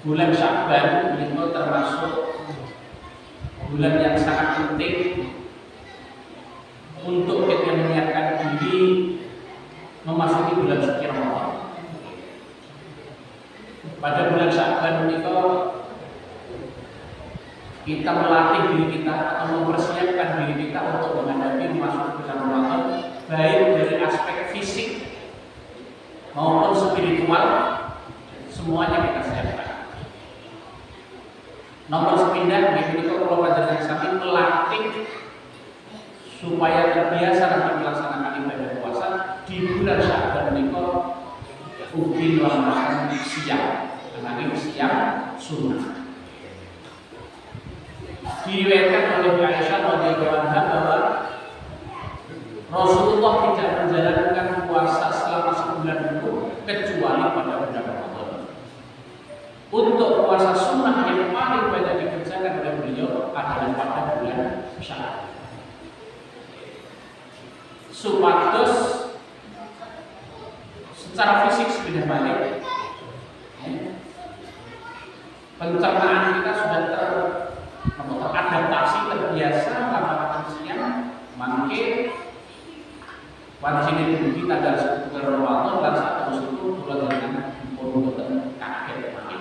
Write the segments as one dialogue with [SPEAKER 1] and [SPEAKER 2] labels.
[SPEAKER 1] bulan Sya'ban itu termasuk bulan yang sangat penting untuk kita menyiapkan diri memasuki bulan suci Ramadan. Pada bulan Sya'ban itu kita melatih diri kita atau mempersiapkan diri kita untuk menghadapi memasuki bulan Ramadan, baik dari aspek fisik maupun spiritual, semuanya kita siapkan. Nomor sepindah itu kalau pelajaran kami melatih supaya terbiasa dalam melaksanakan ibadah puasa di bulan Sya'ban itu ugi melaksanakan siang, karena siang sunnah. Diriwayatkan oleh Aisyah radhiyallahu anha bahwa Rasulullah tidak menjalankan puasa selama sebulan itu kecuali pada bulan Ramadan. Untuk puasa sunnah yang paling banyak dikerjakan oleh beliau adalah pada bulan Sya'ban. Supados secara fisik sudah balik, pencernaan kita sudah teradaptasi, terbiasa melakukan siang, mangke wajib itu tanggal 10 Ramadan dan saat terus itu bulan dengan pun kaget makin.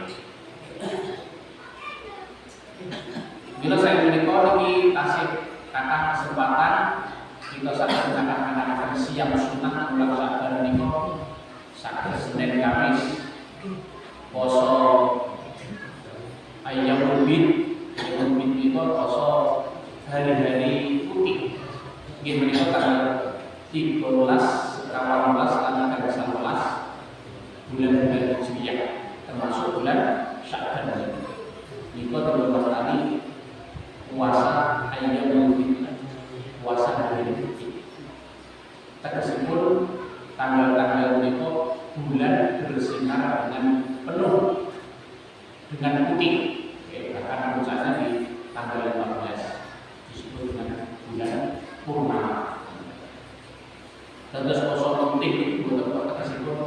[SPEAKER 1] Bila saya menikah lagi tasik kata kesempatan kita sangat anak-anak siang sunnah bulan Sya'ban menikah saat Senin Kamis poso ayam ubin itu poso hari-hari putih. Ini menikah tanggal 13, 18, tanggal 19 bulan-bulan Hijriah, termasuk bulan Sya'ban. Nikah 13 kali puasa ayam ubin, puasa hari putih. Tersebut tanggal-tanggal itu bulan bersinar dengan penuh dengan putih. Bahkan misalnya di tanggal 15 disebut dengan bulan purnama. Terus poso penting buat tersebut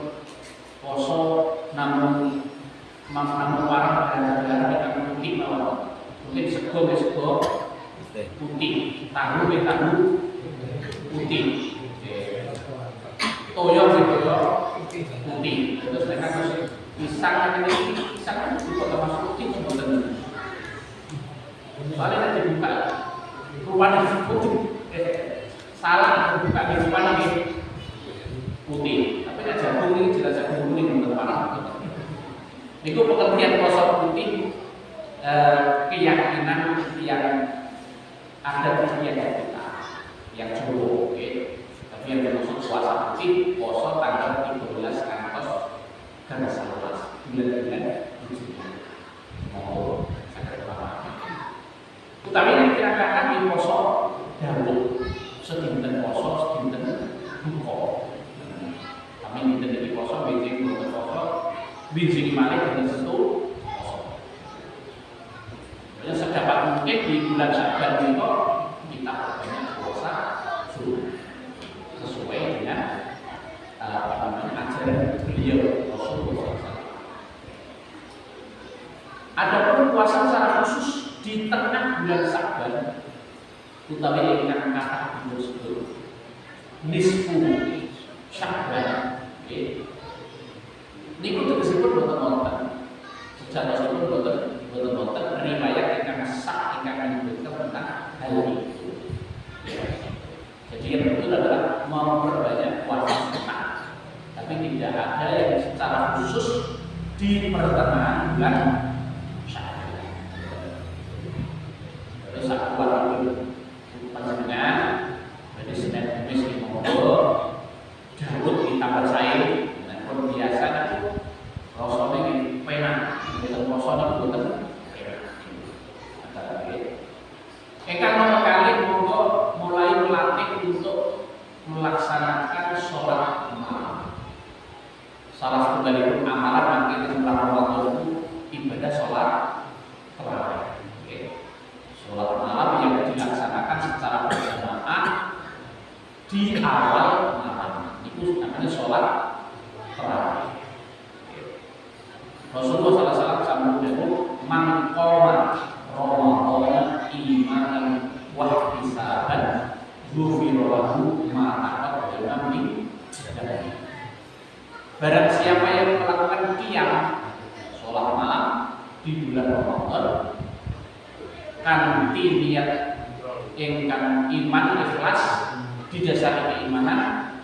[SPEAKER 1] poso namun warna dan dengan putih mawon. Mungkin sego putih, tahu putih. Toyo putih. Terus mereka pisang juga termasuk putih sebetulnya. Soalnya nanti buka rupanya putih, salah buka di rupanya putih. Tapi ada jagung ini jelas jagung kuning berwarna. Itu pengertian poso putih, keyakinan yang ada di kita yang cukup. Tapi yang termasuk puasa putih, poso tanggal 13 kantos dan 11 bulan-bulan Hijriah. Oh, sakit banget. Utawi yang dikirakan di poso dahulu, sedinten poso, sedinten buka. Kami dinten di poso, biji bukan poso, biji malik dengan setu poso. Jadi sedapat mungkin di bulan Sya'ban itu kita banyak puasa sunnah sesuai dengan ajaran beliau Rasulullah SAW. Adapun puasa secara khusus di tengah bulan Sya'ban, utawi ingkang kathah disebut nisfu Sya'ban. Niku disebut boten-boten. Sejarahipun boten-boten riwayat ingkang sah ingkang menyebutkan tentang hal itu. Jadi yang betul adalah memperbanyak puasa sunnah, tapi tidak ada yang secara khusus di pertengahan bulan Sya'ban. Terus saat itu panjenengan dari Senin Kamis di Monggo, Daud ditambah sair, dan pun biasa itu rasanya ini penak, kita rasanya buatan penak. Nomor kali Monggo mulai melatih untuk melaksanakan sholat malam. Salah satu dari amalan nanti tentang Ramadan itu ibadah sholat tarawih. Sholat malam yang dilaksanakan secara berjamaah di awal malam itu namanya sholat tarawih. Rasulullah SAW tamu dawuh man qoma Ramadan imanan wa ihtisaban ghufira lahu ma taqaddama min dhanbihi. Barang siapa yang melakukan qiyam sholat malam di bulan Ramadan kanthi niat ingkang iman ikhlas didasari keimanan,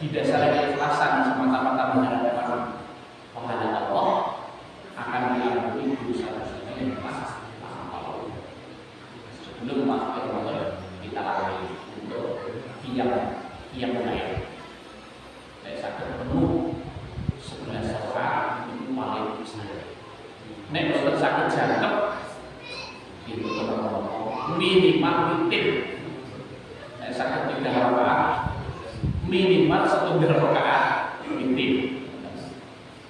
[SPEAKER 1] didasari keikhlasan semata-mata mengharapkan pahala Allah, akan diampuni dosa-dosanya yang telah lampau. Sebelum masuk Ramadan kita lalui untuk qiyam lain. Saya sakit penuh 11 rakaat itu paling besar. Nek boten sakit jangkep itu minimal witir. Nek sakit 3 rakaat minimal 1 rakaat witir.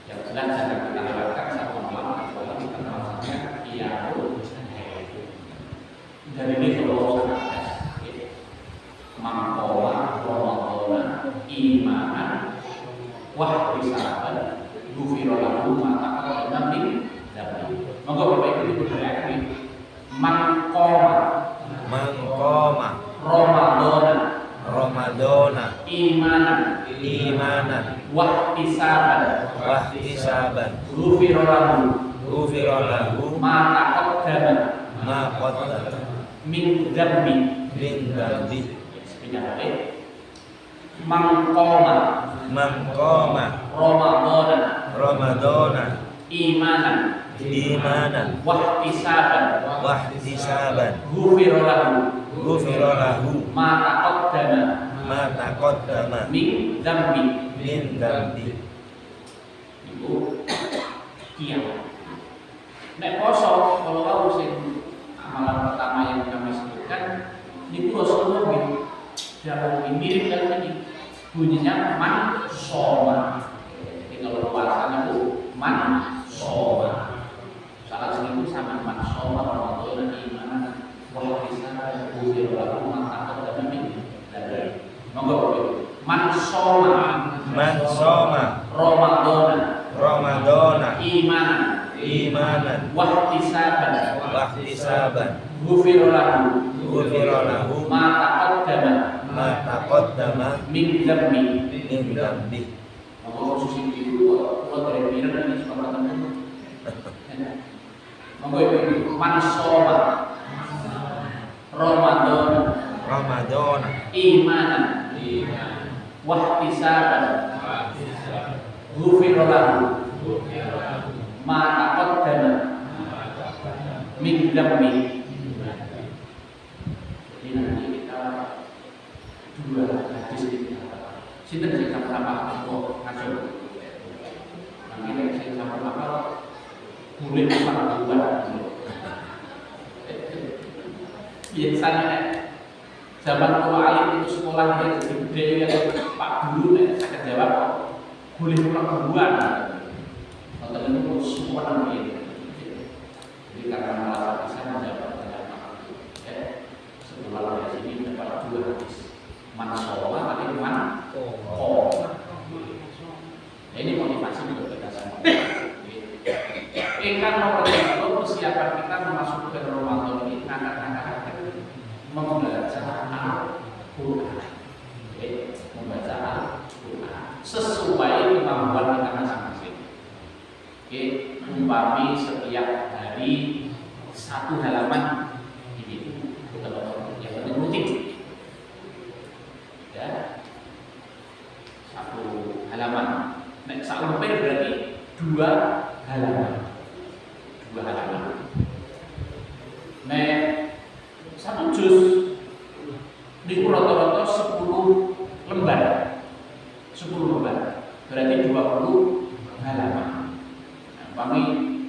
[SPEAKER 1] Yang jelas jangan kita lewatkan satu malam kecuali kita melaksanakan qiyamul lail. Dan ini kalau sangat mangkola Ramadan imanan wah risalah ghufira lahu ma taqaddama min dhanbihi. Monggo Bapak Ibu berdoa mangkoma Ramadana imanan wahtisaban ghufira lahu ma taqaddama min dhanbihi. Mangkoma Ramadana imanan wahtisaban ghufira lahu ma taqaddama min dhanbihi. Ibu qiyam. Nek poso kalau wau sing amalan pertama yang kami sebutkan niku Rasulullah jauh mirip dengan ini bunyinya man soma. Jadi kalau puasanya itu man soma. Salah satu sama man soma Ramadan imanan wa ihtisaban ghufira lahu ma taqaddama min dhanbihi. Monggo man soma Ramadan imanan wa ihtisaban ghufira lahu ma taqaddama min dhanbihi. Monggo khusus itu kalau dari mirip ini suara teman. Monggo ibu man soma Ramadan imanan wa ihtisaban ghufira lahu ma taqaddama min dhanbihi. Jadi nanti kita dua hadis ini sinten sing sama-sama kok ngaco. Nanti nek sing sama-sama boleh sama buat. Biasanya zaman kalau alim itu sekolah dia gede ya Pak Guru nek saya jawab boleh pulang buat. Kalau itu semua nanti. Jadi karena malah bisa menjawab setelah dari sini dapat 2 hadis. Man sholat tapi man qoma. Ini motivasi untuk kita semua. Ingkang nomor 1 persiapan kita memasuki Ramadan ini anak-anak membaca Al-Quran. Membaca Al-Quran sesuai kemampuan kita masing-masing. Umpami setiap hari 1 halaman ini yang penting rutin. Ya, 1 halaman. Nek sak lemper berarti 2 halaman. 2 halaman. Nek 1 juz niku rata-rata 10 lembar. 10 lembar. Berarti 20 halaman. Kami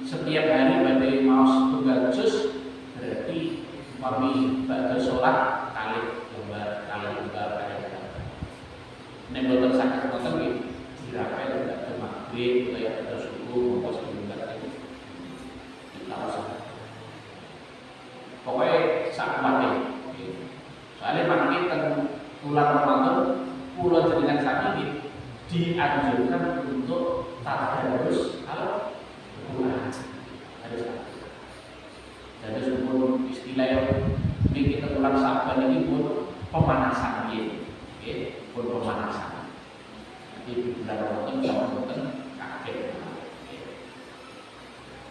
[SPEAKER 1] setiap hari badai mau 1 juz berarti kami pada sholat kali lembar. Nek boten sakit boten nggih dirapel dak maghrib utawa pada subuh monggo sebentar iki. Kita usah. Pokoke sak kuwate. Soale mangke teng bulan Ramadan kula jenengan sakit dianjurkan untuk tadarus Al-Quran.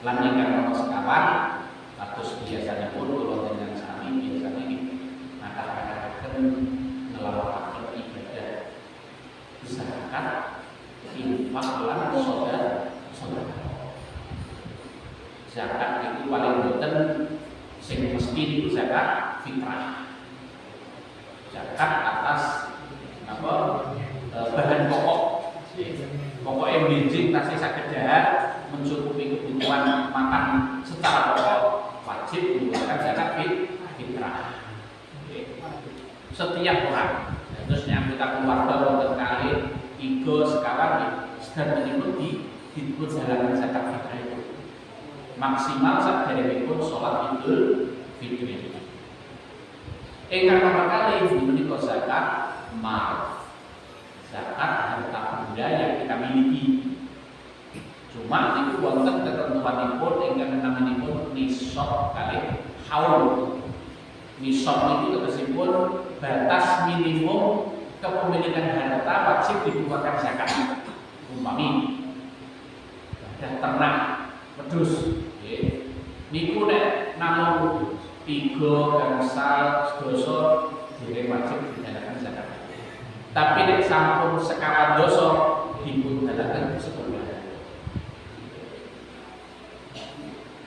[SPEAKER 1] lan ingkang nomor sekawan atus biasanya pun kula dengan sami biasanya nakah-nakahaken ngelawakaken ibadah zakat, infak lan sedekah. Zakat itu paling boten sing mesti itu zakat fitrah. Zakat atas apa bahan pokok. Pokok yang bensin tasih sakit jahat mencukupi kebutuhan makan secara pokok wajib mengeluarkan zakat fitrah. Setiap orang, terus anggota keluarga wonten kali tiga sekawan sedang menyebut disebut jalankan zakat fitrah itu maksimal saderengipun sholat Idul Fitri. Ingkang nomor kali menika zakat mal. Zakat harta benda yang kita miliki. Cuma itu wonten ketentuanipun ingkang namanipun nisab kali haul. Nisab itu tegesipun batas minimum kepemilikan harta wajib dikeluarkan zakat. Umpami ada ternak wedhus, niku nek namung 3 gangsal sedasa dereng wajib didalaken zakat. Tapi nek sampun sekawan dosa dipun dalaken setunggal.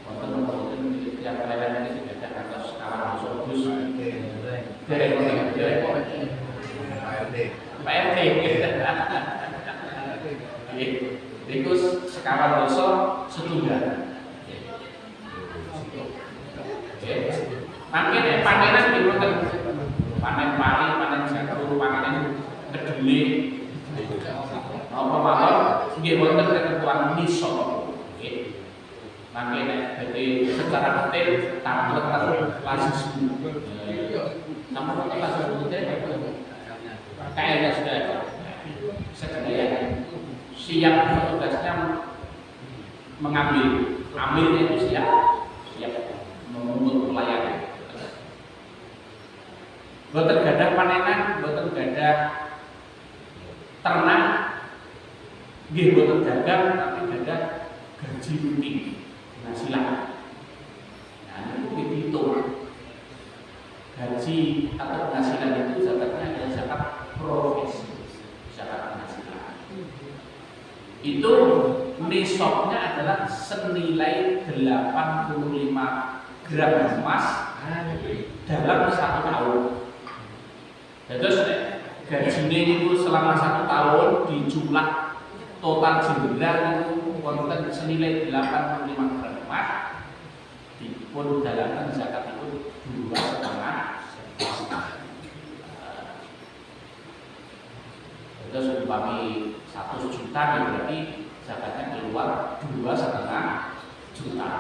[SPEAKER 1] Wonten yang kelewatan ini tidak ada kantos sekawan dosa wedhus. Dereng PRT. Niku sekawan dosa setunggal. Mangke panenan di wonten panen pari, panen jagung, panen kedele. Apa mawon nggih wonten ketentuan nisab. Nggih. Mangke nek badhe secara detail tamplet lasis. Namun lasis kayaknya sudah ada. Sekedar siap petugasnya mengambil, ambilnya itu siap memungut pelayanan. Boten gadah panenan, boten gadah ternak, nggih boten dagang, tapi gadah gaji rutin, penghasilan. Nah, itu dihitung. Gaji atau penghasilan itu zakatnya adalah zakat profesi, zakat penghasilan. Itu nisabnya adalah senilai 85 gram emas dalam 1 tahun. Terus gajinya itu selama 1 tahun dijumlah total jumlah itu wonten senilai 85 gram emas dipun dalaken zakat itu 2,5. Terus umpami 100 juta berarti zakatnya keluar 2,5 juta.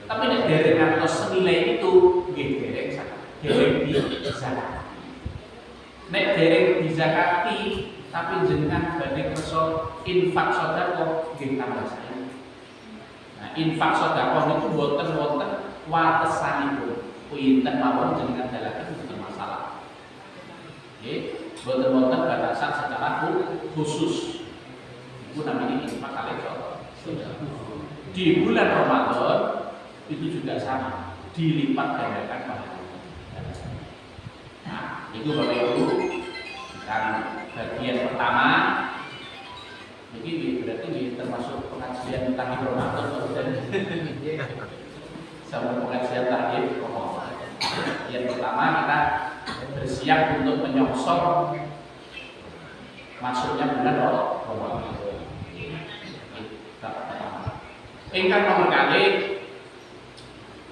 [SPEAKER 1] Tapi nek dereng ngantos senilai itu nggih dereng zakat. Dereng dizakat. Nek dereng dizakati tapi jenengan badhe kersa infak sedekah nggih tambah saya. Nah, infak sedekah niku boten wonten watesanipun. Pinten mawon jenengan dalaken boten masalah. Nggih, boten wonten batasan secara khusus. Itu namanya infak kali sedekah. Di bulan Ramadan itu juga sama, dilipat gandakan pahala. Nah, itu Bapak Ibu kan bagian pertama. Ini berarti termasuk pengajian tentang Ramadan dan sama pengajian tadi. Yang pertama kita bersiap untuk menyongsong masuknya bulan Ramadan. Ingkang nomor kali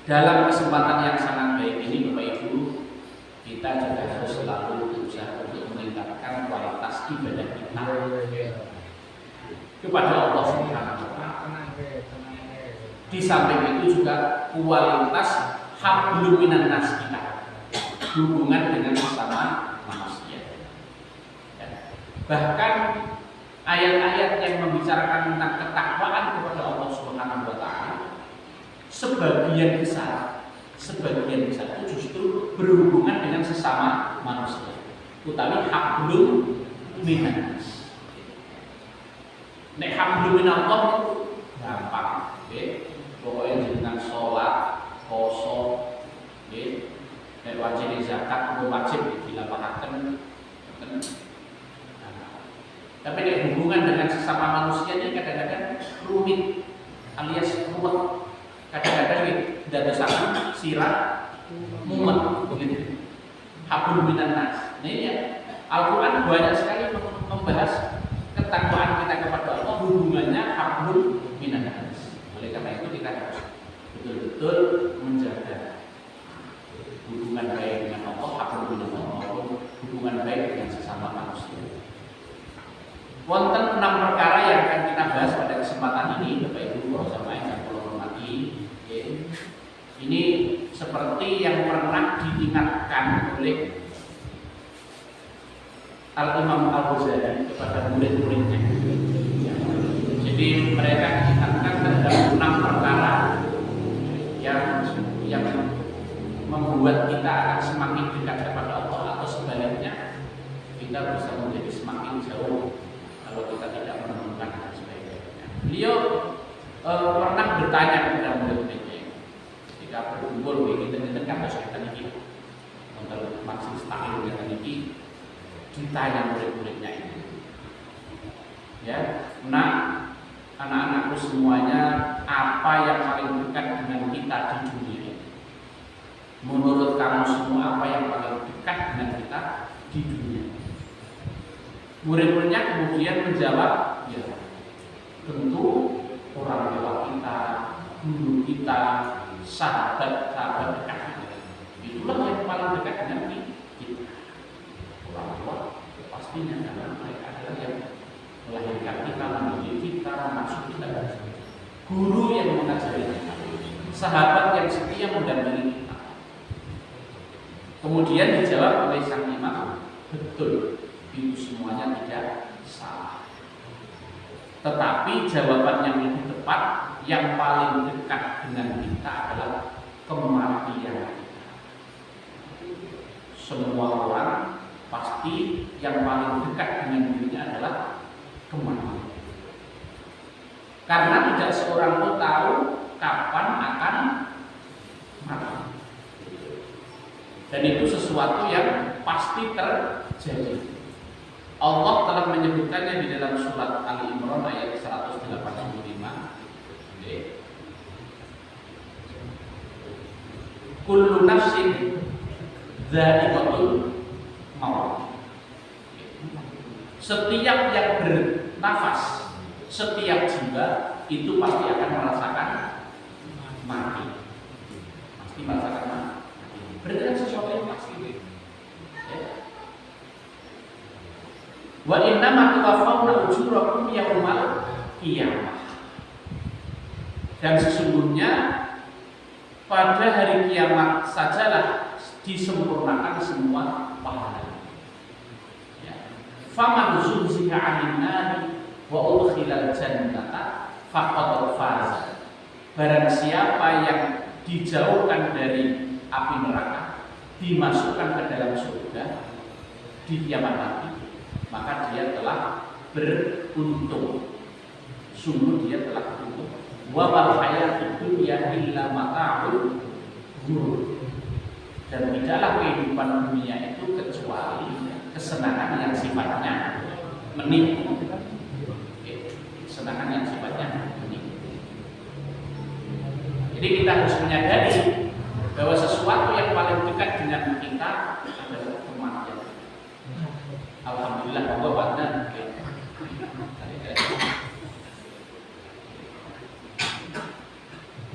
[SPEAKER 1] dalam kesempatan yang sangat baik ini Bapak Ibu, kita juga harus selalu berusaha untuk meningkatkan kualitas ibadah kita kepada Allah Subhanahu wa Ta'ala. Di samping itu juga kualitas hablum minan nas kita, hubungan dengan sesama manusia. Bahkan ayat-ayat yang membicarakan tentang ketakwaan kepada Allah Subhanahu wa Ta'ala sebagian besar itu justru berhubungan dengan sesama manusia, utawi hablum minan nas. Nek hablum minallah gampang, pokoknya dengan sholat, poso, wajib zakat, wajib dilakukan. Tapi hubungan dengan sesama manusia ini kadang-kadang rumit alias ruwet. Kadang-kadang tidak sama sirah mumet begitu. Hablum minan nas. Nah ini ya, Al-Quran banyak sekali membahas ketakwaan kita kepada Allah, hubungannya hablum minan nas. Oleh karena itu kita harus betul-betul menjaga hubungan baik dengan Allah, hablum minan nas, maupun hubungan baik dengan sesama manusia. Wonten 6 perkara yang akan kita bahas pada kesempatan ini, Bapak Ibu, sama yang ini seperti yang pernah diingatkan oleh Al-Imam Al-Ghazali kepada murid-muridnya. Jadi mereka diingatkan terhadap 6 perkara yang membuat kita akan semakin dekat kepada Allah, atau sebaliknya kita bisa menjadi semakin jauh kalau kita tidak menemukan dan sebagainya. Beliau pernah bertanya kepada murid-muridnya, ketika berkumpul kita kan harus kita niki untuk maksud taklim kita niki, ditanya murid-muridnya ini, ya, nah anak-anakku semuanya, apa yang paling dekat dengan kita di dunia ini? Menurut kamu semua, apa yang paling dekat dengan kita di dunia? Murid-muridnya kemudian menjawab, ya tentu orang tua kita, guru kita, sahabat-sahabat dekat kita. Itulah yang paling dekat dengan kita. Orang tua pastinya, karena mereka adalah yang melahirkan kita, mendidik kita, mengasuh kita. Guru yang mengajari kita, sahabat yang setia mendampingi kita. Kemudian dijawab oleh sang imam, betul, itu semuanya tidak salah. Tetapi jawaban yang lebih tepat, yang paling dekat dengan kita adalah kematian kita. Semua orang pasti yang paling dekat dengan dirinya adalah kematian. Karena tidak seorang pun tahu kapan akan mati. Dan itu sesuatu yang pasti terjadi. Allah telah menyebutkannya di dalam surat Ali Imran ayat 185. Kullu nafsin dha'iqatul maut. Setiap yang bernafas, setiap jiwa itu pasti akan merasakan mati. Pasti merasakan mati. Berarti kan sesuatu yang pasti. Wa innama tuwaffawna ujurakum yaumal qiyamah. Dan sesungguhnya pada hari kiamat sajalah disempurnakan semua pahala. Ya. Faman zuhziha 'anil nari wa udkhilal jannata faqad faza. Barang siapa yang dijauhkan dari api neraka, dimasukkan ke dalam surga di kiamat nanti, maka dia telah beruntung. Sungguh dia telah beruntung. Wa mal hayatud dunya illa mata'ul ghurur. Dan tidaklah kehidupan dunia itu kecuali kesenangan yang sifatnya menipu. Kesenangan yang sifatnya menipu. Jadi kita harus menyadari bahwa sesuatu yang paling dekat dengan kita adalah kematian. Alhamdulillah bahwa pada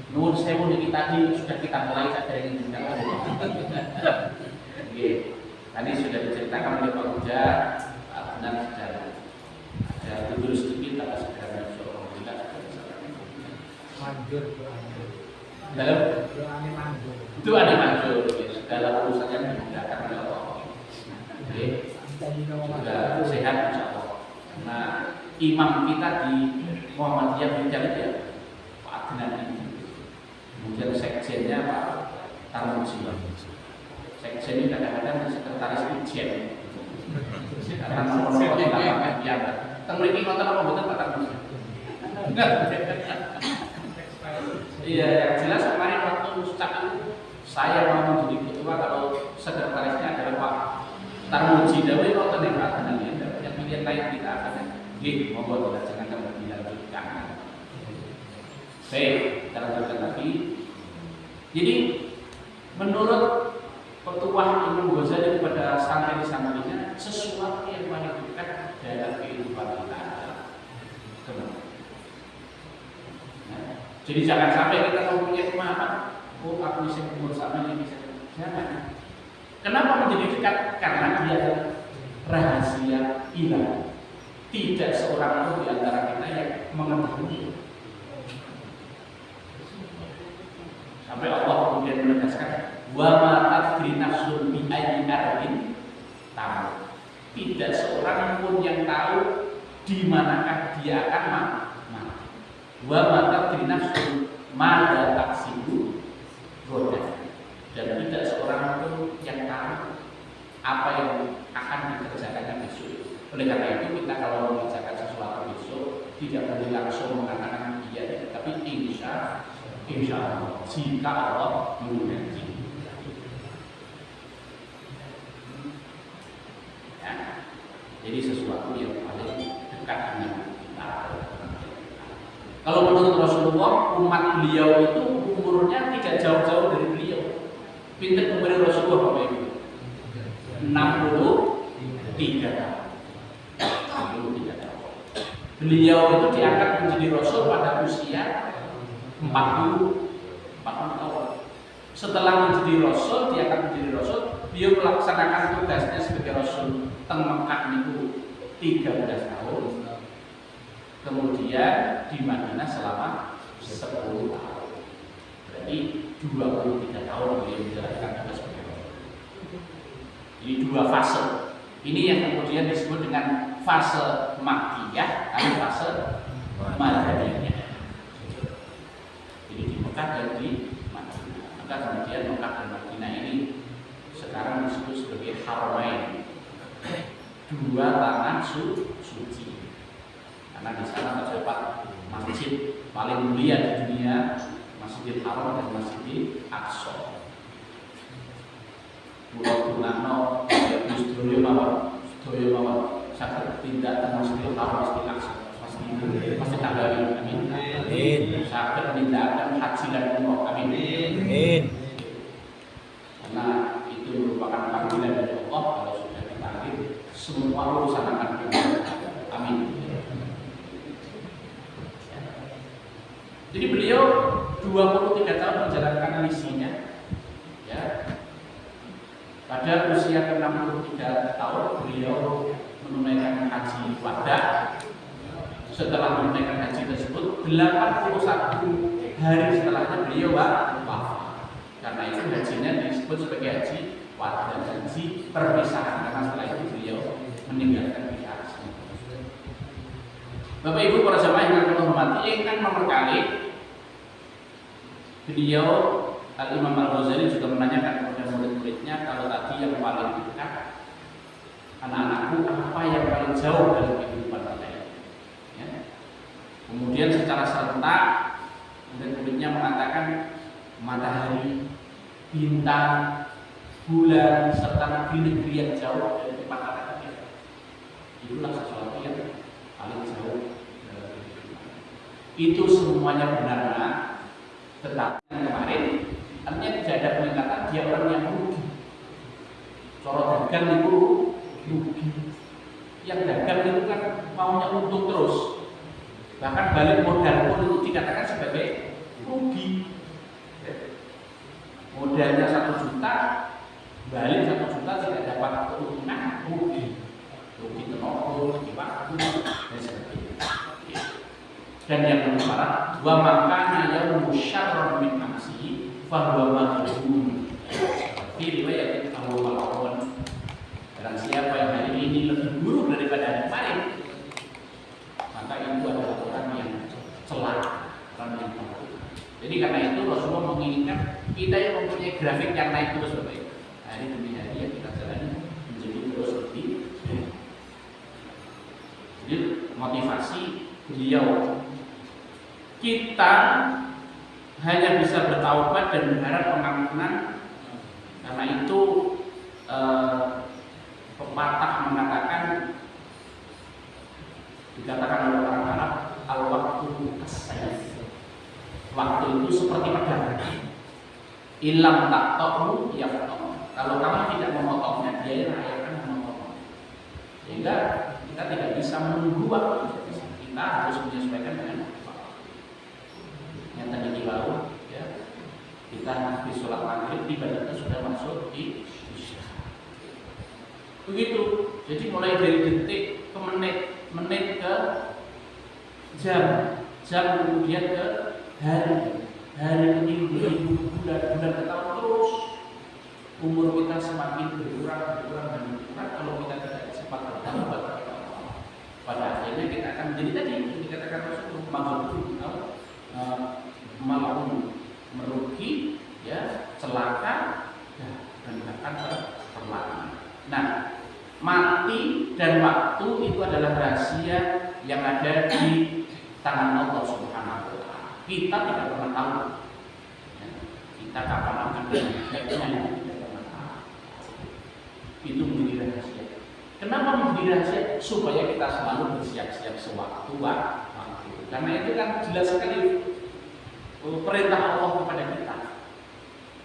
[SPEAKER 1] Nuhun sewu niki tadi sudah kita mulai saja ini juga. Tadi sudah diceritakan oleh Pak Uja, Pak Benar sudah ada mundur sedikit atas segala alhamdulillah sudah manjur dalam itu ada manjur dalam urusan yang dimudahkan oleh Allah. Sudah sehat insyaallah. Karena imam kita di Muhammadiyah Bidang ya Pak Adnan ini. Kemudian sekjennya Pak Tarmuji. Sekjen ini kadang-kadang sekretaris Ijen. Karena nomor-nomor di lapangan biasa. Teng mriki ngoten apa mboten Pak Tarmuji? Iya, yang jelas kemarin waktu Ustaz itu saya mau menjadi ketua kalau sekretarisnya adalah Pak Tarmuji Dawe kalau terlibat dengan yang pilihan lain kita akan mohon kita jangan kamu dilanjutkan. Baik, kita lanjutkan lagi. Jadi menurut Petuah Imam Ghazali kepada santri-santrinya, sesuatu yang paling dekat dalam kehidupan kita adalah teman. Jadi jangan sampai kita mempunyai pemahaman, oh aku bisa umur sama ini bisa. Jangan. Kenapa menjadi dekat? Karena dia rahasia ilahi. Tidak seorang pun di antara kita yang mengetahui. Sampai Allah kemudian menegaskan, wa ma tadri nafsun bi ayyi ardin tamut. Tidak seorang pun yang tahu di manakah dia akan mati. Wa ma tadri nafsun madza taksibu goda. Dan tidak seorang pun yang tahu apa yang akan dikerjakannya besok. Oleh karena itu kita kalau mengerjakan sesuatu besok tidak boleh langsung mengatakan iya, tapi insya Allah jika Allah menghendaki. Ya, jadi sesuatu yang paling dekat dengan kita. Kalau menurut Rasulullah, umat beliau itu umurnya tidak jauh-jauh dari beliau. Pinter kepada Rasulullah Bapak Ibu 63 tahun. Beliau itu diangkat menjadi Rasul pada usia 40 tahun. Setelah menjadi Rasul, diangkat menjadi Rasul, beliau melaksanakan tugasnya sebagai Rasul teng Mekah itu 13 tahun. Kemudian di Madinah selama 10 tahun. Berarti 23 tahun beliau menjalankan tugas sebagai Rasul. Jadi dua fase. Ini yang kemudian disebut dengan fase Makkiyah atau fase Madaniyah. Jadi di Mekah dan di Madinah. Maka kemudian Mekah dan Madinah ini sekarang disebut sebagai Haramain, dua tanah suci. Karena di sana terdapat masjid paling mulia di dunia, Masjidil Haram dan Masjidil Aqsa. Pulau Tunano, Studio Mawar, saya tidak Masjidil Haram, Masjidil Aqsa, Masjid Nabawi. Amin. Saya menindakkan haji dan umroh. Amin. Karena itu merupakan panggilan dari Allah. Kalau sudah dipanggil, semua urusan akan berjalan. Amin. Jadi beliau 23 tahun menjalankan misinya. Ya. Pada usia ke-63 tahun beliau menunaikan haji wada. Setelah menunaikan haji tersebut 81 hari setelahnya beliau wafat. Karena itu hajinya disebut sebagai haji wada, haji perpisahan, karena setelah itu beliau meninggalkan pihak. Bapak Ibu para jamaah yang kami hormati, ingkang nomor kali beliau Al-Imam Al-Ghazali juga menanyakan kepada murid-muridnya, kalau tadi yang paling dekat anak-anakku, apa yang paling jauh dalam kehidupan kalian? Ya. Kemudian secara serentak murid-muridnya mengatakan matahari, bintang, bulan, serta negeri-negeri yang jauh dari tempat kalian. Itulah sesuatu yang paling jauh dalam kehidupan. Itu semuanya benar, tetapi kemarin artinya tidak ada peningkatan, dia orang yang rugi. Coro dagang itu rugi. Yang dagang itu kan maunya untung terus. Bahkan balik modal pun itu dikatakan sebagai rugi. Modalnya 1 juta, balik 1 juta tidak dapat keuntungan, rugi. Rugi tenaga, rugi waktu dan sebagainya. Dan yang lebih parah, wa makana yaumu syarrun min amsi fa huwa maghfurun. Fi riwayat Abu Hurairah, dan siapa yang hari ini lebih buruk daripada hari kemarin, maka itu adalah orang yang celak, orang yang buruk. Jadi karena itu Rasulullah menginginkan kita yang mempunyai grafik yang naik terus, Bapak Ibu. Hari demi hari yang kita jalani menjadi terus lebih. Jadi motivasi beliau, kita hanya bisa bertaubat dan berharap pengampunan. Karena itu pepatah mengatakan, dikatakan oleh orang Arab, al-waktu as-sayf. Waktu itu seperti pedang. Ilam tak tahu ya tahu. Kalau kamu tidak memotongnya, dia yang akan memotong. Sehingga kita tidak bisa menunggu waktu. Kita harus menyesuaikan dengan waktu. Yang tadi di laut, ya, kita habis sholat maghrib, tiba-tiba sudah masuk di isya. Begitu. Jadi mulai dari detik ke menit, menit ke jam, jam kemudian ke hari, hari ke minggu, bulan, bulan ke tahun, terus umur kita semakin berkurang dan berkurang kalau kita tidak cepat bertambah. Pada akhirnya kita akan menjadi tadi yang dikatakan Rasulullah, malah merugi, ya, celaka, ya, dan akan terlantar. Nah, mati dan waktu itu adalah rahasia yang ada di tangan Allah Subhanahu wa Ta'ala. Kita tidak pernah tahu, ya, kita kapan akan meninggalnya. Itu menjadi rahasia. Kenapa menjadi rahasia? Supaya kita selalu bersiap-siap sewaktu-waktu. Karena itu kan jelas sekali perintah Allah kepada kita.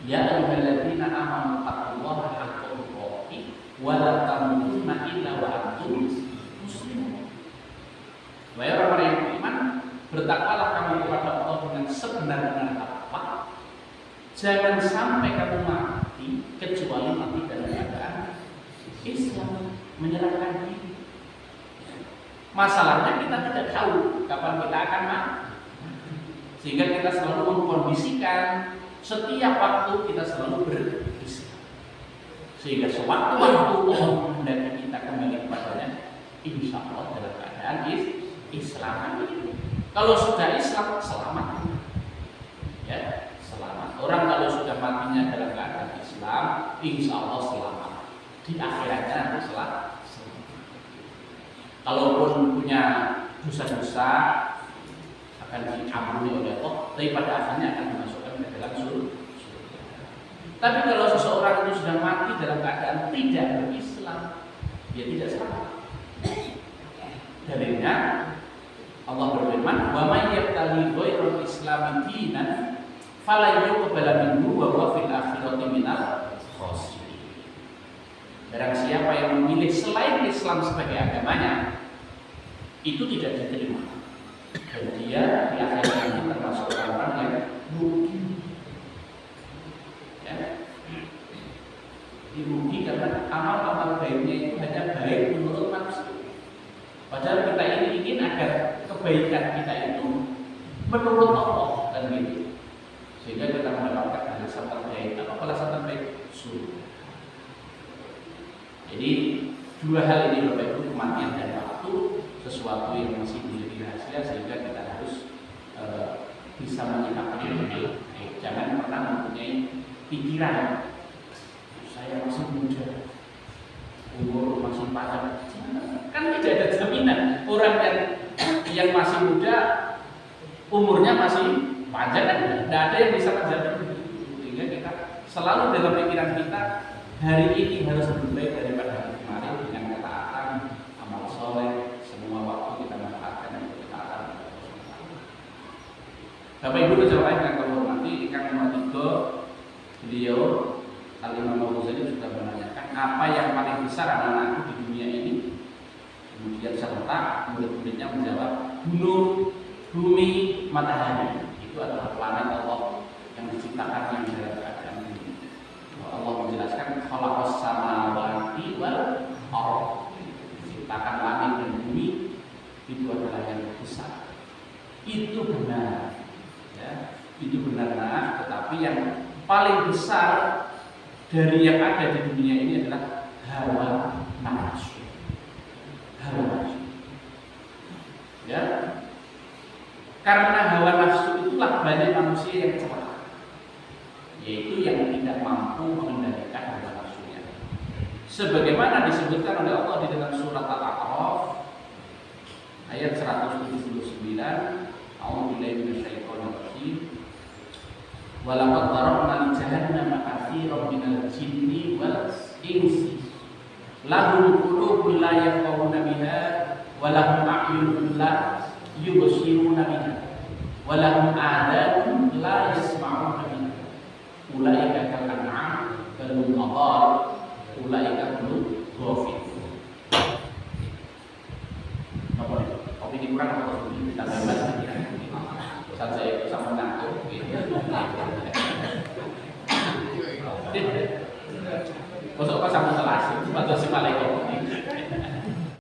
[SPEAKER 1] Ya ayyuhalladzina amanu taqullaha haqqa tuqatih wa la tamutunna illa wa antum muslimun. Wahai orang-orang yang beriman, bertakwalah kamu kepada Allah dengan sebenar-benar takwa. Jangan sampai kamu mati kecuali mati dalam keadaan Islam, menyerahkan diri. Masalahnya kita tidak tahu kapan kita akan mati, sehingga kita selalu mengkondisikan setiap waktu kita selalu berislam, sehingga sewaktu-waktu Allah menghendaki kita kembali kepadanya, insya Allah dalam keadaan Islam. Kalau sudah Islam, selamat, ya, selamat. Orang kalau sudah matinya dalam keadaan Islam, insya Allah selamat. Di akhiratnya nanti selamat. Kalaupun punya dosa-dosa akan diampuni oleh Allah, tapi pada akhirnya akan dimasukkan ke dalam surga. Tapi kalau seseorang itu sudah mati dalam keadaan tidak berislam, dia tidak selamat. Darinya Allah berfirman, "Wa may yabtaghi ghairal islami dinan fala yuqbala minhu wa huwa fil akhirati minal khasirin." Barang siapa yang memilih selain Islam sebagai agamanya, itu tidak diterima. Dan dia di akhirat nanti termasuk orang-orang yang rugi. Ya. Dirugi karena amal-amal baiknya itu hanya baik menurut manusia. Padahal kita ini ingin agar kebaikan kita itu menurut Allah, dan gitu. Sehingga kita mendapatkan balasan terbaik. Apa balasan terbaik? Surga. Jadi dua hal ini Bapak Ibu, kematian dan waktu, sesuatu yang masih menjadi rahasia, sehingga kita harus bisa menyikapinya dengan baik. Jangan pernah mempunyai pikiran saya masih muda, umur masih panjang. Kan tidak ada jaminan orang yang masih muda umurnya masih panjang, kan tidak ada yang bisa menjamin. Sehingga kita selalu dalam pikiran kita, hari ini harus lebih baik daripada hari kemarin dengan ketaatan, amal soleh, semua waktu kita manfaatkan untuk ketaatan. Bapak Ibu terjemahan yang kami hormati, yang nomor 3, beliau Al-Imam Al-Ghazali sudah menanyakan apa yang paling besar anak-anakku di dunia ini. Kemudian serta murid-muridnya menjawab, gunung, bumi, matahari. Itu adalah planet Allah yang diciptakan yang dalam keadaan ini. Allah menjelaskan khalaqas samawati wal ardh, diciptakan langit dan bumi, itu adalah yang besar. Itu benar, ya, itu benar. Nah, tetapi yang paling besar dari yang ada di dunia ini adalah hawa nafsu. Hawa nafsu, ya, karena hawa nafsu itulah banyak manusia yang celaka, yaitu yang tidak mampu mengendalikan hawa nafsunya. Sebagaimana disebutkan oleh Allah di dalam surat Al-A'raf ayat 179, A'udzubillahi minasyaitonir rajim. Walaqad darabna li jahannama katsiran minal jinni wal insi lahum qulubun la yafqahuna biha wa lahum a'yunun la yubsiruna biha wa lahum a'danun la yasma'una biha ulaika kal an'am bal hum adall ulaika hum ghafil. Apa nih? Kopi ini kurang atau kita gambar saja. Saat saya sama ngantuk. Masuk pas sama kelas, atau si malaikat.